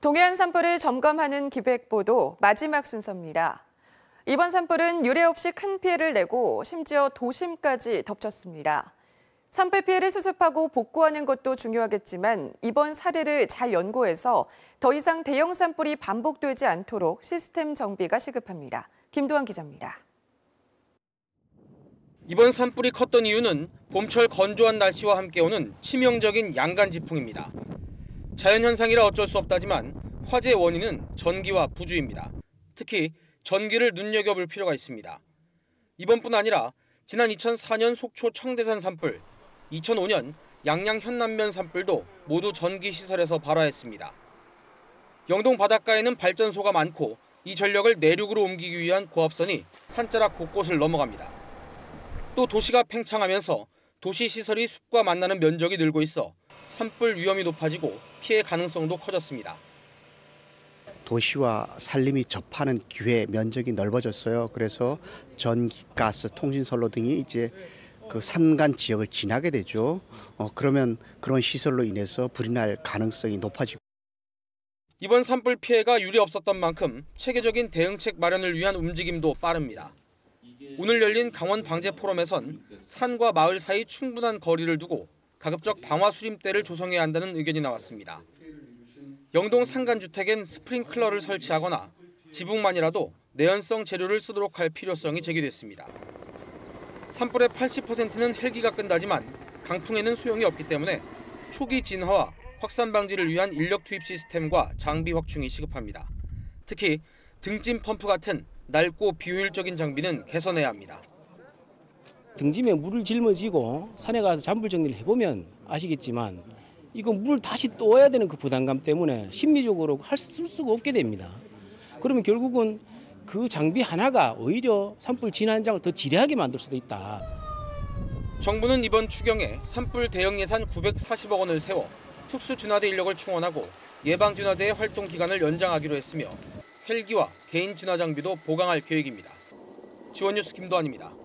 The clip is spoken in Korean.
동해안 산불을 점검하는 기획보도 마지막 순서입니다. 이번 산불은 유례 없이 큰 피해를 내고 심지어 도심까지 덮쳤습니다. 산불 피해를 수습하고 복구하는 것도 중요하겠지만 이번 사례를 잘 연구해서 더 이상 대형 산불이 반복되지 않도록 시스템 정비가 시급합니다. 김도환 기자입니다. 이번 산불이 컸던 이유는 봄철 건조한 날씨와 함께 오는 치명적인 양간 지풍입니다. 자연현상이라 어쩔 수 없다지만 화재의 원인은 전기와 부주입니다. 특히 전기를 눈여겨볼 필요가 있습니다. 이번뿐 아니라 지난 2004년 속초 청대산 산불, 2005년 양양 현남면 산불도 모두 전기시설에서 발화했습니다. 영동 바닷가에는 발전소가 많고 이 전력을 내륙으로 옮기기 위한 고압선이 산자락 곳곳을 넘어갑니다. 또 도시가 팽창하면서 도시 시설이 숲과 만나는 면적이 늘고 있어 산불 위험이 높아지고 피해 가능성도 커졌습니다. 도시와 산림이 접하는 기회 면적이 넓어졌어요. 그래서 전기, 가스, 통신선로 등이 이제 그 산간 지역을 지나게 되죠. 그러면 그런 시설로 인해서 불이 날 가능성이 높아지고. 이번 산불 피해가 유례 없었던 만큼 체계적인 대응책 마련을 위한 움직임도 빠릅니다. 오늘 열린 강원 방제 포럼에선 산과 마을 사이 충분한 거리를 두고 가급적 방화 수림대를 조성해야 한다는 의견이 나왔습니다. 영동 상간주택엔 스프링클러를 설치하거나 지붕만이라도 내연성 재료를 쓰도록 할 필요성이 제기됐습니다. 산불의 80%는 헬기가 끈다지만 강풍에는 소용이 없기 때문에 초기 진화와 확산 방지를 위한 인력 투입 시스템과 장비 확충이 시급합니다. 특히 등짐 펌프 같은 낡고 비효율적인 장비는 개선해야 합니다. 등짐에 물을 짊어지고 산에 가서 잔불 정리를 해보면 아시겠지만 이거 물 다시 떠와야 되는 그 부담감 때문에 심리적으로 쓸 수가 없게 됩니다. 그러면 결국은 그 장비 하나가 오히려 산불 진화 현장을 더 지뢰하게 만들 수도 있다. 정부는 이번 추경에 산불 대응 예산 940억 원을 세워 특수진화대 인력을 충원하고 예방진화대의 활동 기간을 연장하기로 했으며 헬기와 개인 진화 장비도 보강할 계획입니다. 지원뉴스 김도환입니다.